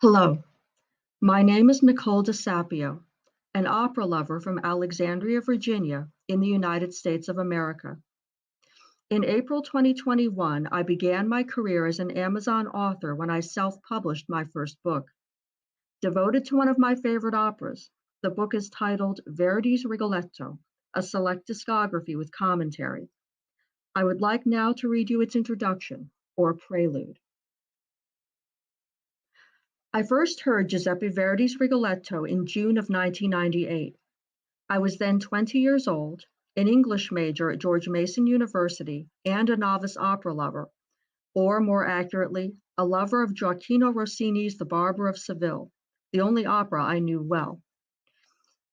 Hello, my name is Nicole Sapio, an opera lover from Alexandria, Virginia, in the United States of America. In April 2021, I began my career as an Amazon author when I self-published my first book. Devoted to one of my favorite operas, the book is titled Verdi's Rigoletto, a select discography with commentary. I would like now to read you its introduction, or prelude. I first heard Giuseppe Verdi's Rigoletto in June of 1998. I was then 20 years old, an English major at George Mason University, and a novice opera lover, or more accurately, a lover of Gioacchino Rossini's The Barber of Seville, the only opera I knew well.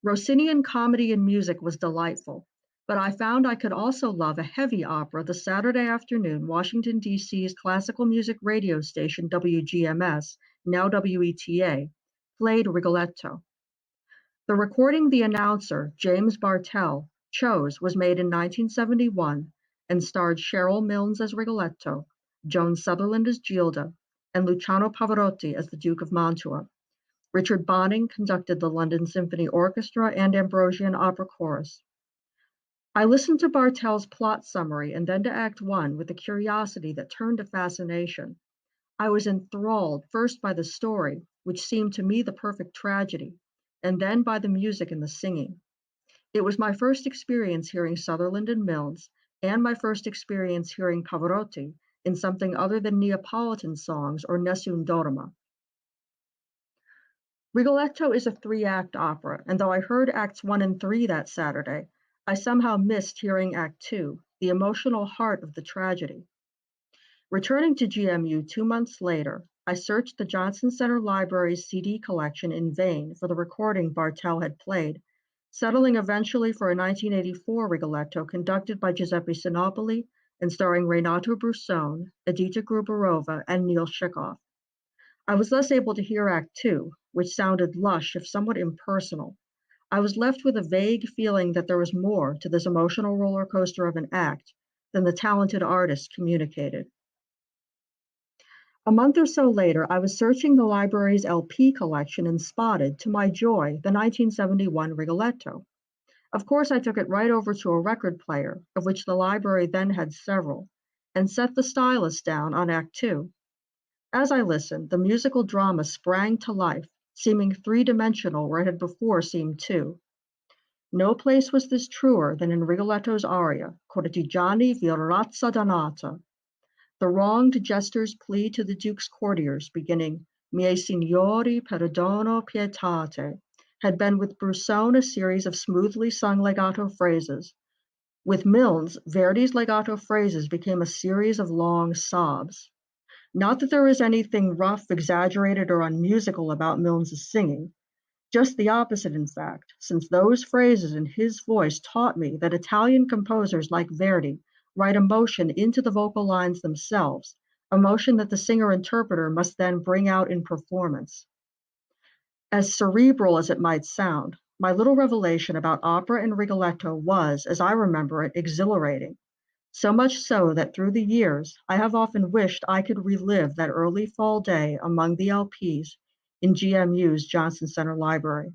Rossinian comedy and music was delightful, but I found I could also love a heavy opera the Saturday afternoon Washington, D.C.'s classical music radio station WGMS, now WETA, played Rigoletto. The recording the announcer, James Bartell, chose was made in 1971 and starred Cheryl Milnes as Rigoletto, Joan Sutherland as Gilda, and Luciano Pavarotti as the Duke of Mantua. Richard Bonning conducted the London Symphony Orchestra and Ambrosian Opera Chorus. I listened to Bartell's plot summary and then to Act One with a curiosity that turned to fascination. I was enthralled first by the story, which seemed to me the perfect tragedy, and then by the music and the singing. It was my first experience hearing Sutherland and Milnes, and my first experience hearing Pavarotti in something other than Neapolitan songs or Nessun Dorma. Rigoletto is a three-act opera, and though I heard Acts 1 and 3 that Saturday, I somehow missed hearing Act 2, the emotional heart of the tragedy. Returning to GMU 2 months later, I searched the Johnson Center Library's CD collection in vain for the recording Bartell had played, settling eventually for a 1984 Rigoletto conducted by Giuseppe Sinopoli and starring Renato Brusone, Edita Gruberova, and Neil Shikoff. I was thus able to hear Act 2, which sounded lush if somewhat impersonal. I was left with a vague feeling that there was more to this emotional roller coaster of an act than the talented artist communicated. A month or so later, I was searching the library's LP collection and spotted, to my joy, the 1971 Rigoletto. Of course, I took it right over to a record player, of which the library then had several, and set the stylus down on Act 2. As I listened, the musical drama sprang to life, seeming three-dimensional where it had before seemed two. No place was this truer than in Rigoletto's aria, Cortigiani vi razza dannata. The wronged jester's plea to the Duke's courtiers, beginning Miei signori perdono pietate, had been with Brusone a series of smoothly sung legato phrases. With Milnes, Verdi's legato phrases became a series of long sobs. Not that there was anything rough, exaggerated, or unmusical about Milnes's singing. Just the opposite, in fact, since those phrases in his voice taught me that Italian composers like Verdi write emotion into the vocal lines themselves, emotion that the singer-interpreter must then bring out in performance. As cerebral as it might sound, my little revelation about opera and Rigoletto was, as I remember it, exhilarating. So much so that through the years, I have often wished I could relive that early fall day among the LPs in GMU's Johnson Center Library.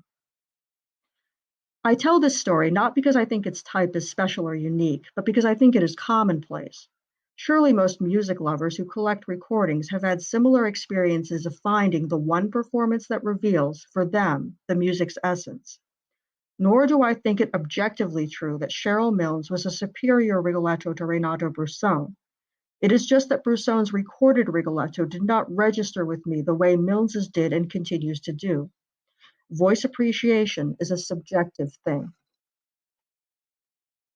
I tell this story not because I think its type is special or unique, but because I think it is commonplace. Surely most music lovers who collect recordings have had similar experiences of finding the one performance that reveals, for them, the music's essence. Nor do I think it objectively true that Cheryl Milnes was a superior Rigoletto to Renato Brusone. It is just that Brusone's recorded Rigoletto did not register with me the way Milnes's did and continues to do. Voice appreciation is a subjective thing.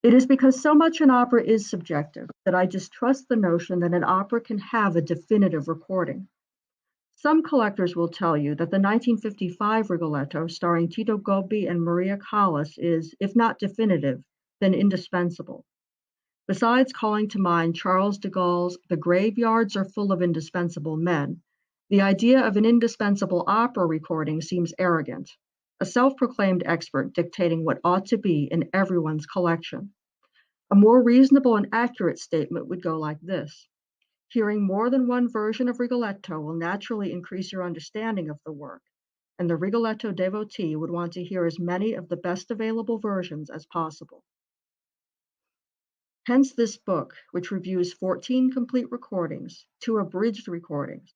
It is because so much in opera is subjective that I distrust the notion that an opera can have a definitive recording. Some collectors will tell you that the 1955 Rigoletto starring Tito Gobbi and Maria Callas is, if not definitive, then indispensable. Besides calling to mind Charles de Gaulle's "The graveyards are full of indispensable men," the idea of an indispensable opera recording seems arrogant, a self-proclaimed expert dictating what ought to be in everyone's collection. A more reasonable and accurate statement would go like this. Hearing more than one version of Rigoletto will naturally increase your understanding of the work, and the Rigoletto devotee would want to hear as many of the best available versions as possible. Hence this book, which reviews 14 complete recordings, 2 abridged recordings,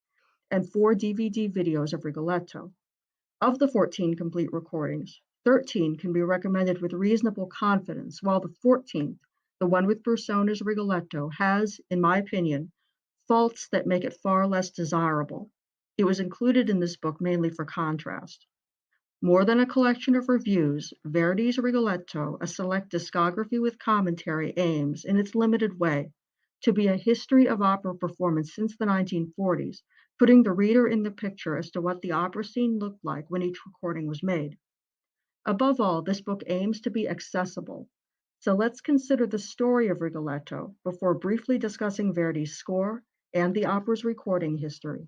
and 4 DVD videos of Rigoletto. Of the 14 complete recordings, 13 can be recommended with reasonable confidence, while the 14th, the one with Persona's Rigoletto, has, in my opinion, faults that make it far less desirable. It was included in this book mainly for contrast. More than a collection of reviews, Verdi's Rigoletto, a select discography with commentary, aims, in its limited way, to be a history of opera performance since the 1940s, putting the reader in the picture as to what the opera scene looked like when each recording was made. Above all, this book aims to be accessible. So let's consider the story of Rigoletto before briefly discussing Verdi's score and the opera's recording history.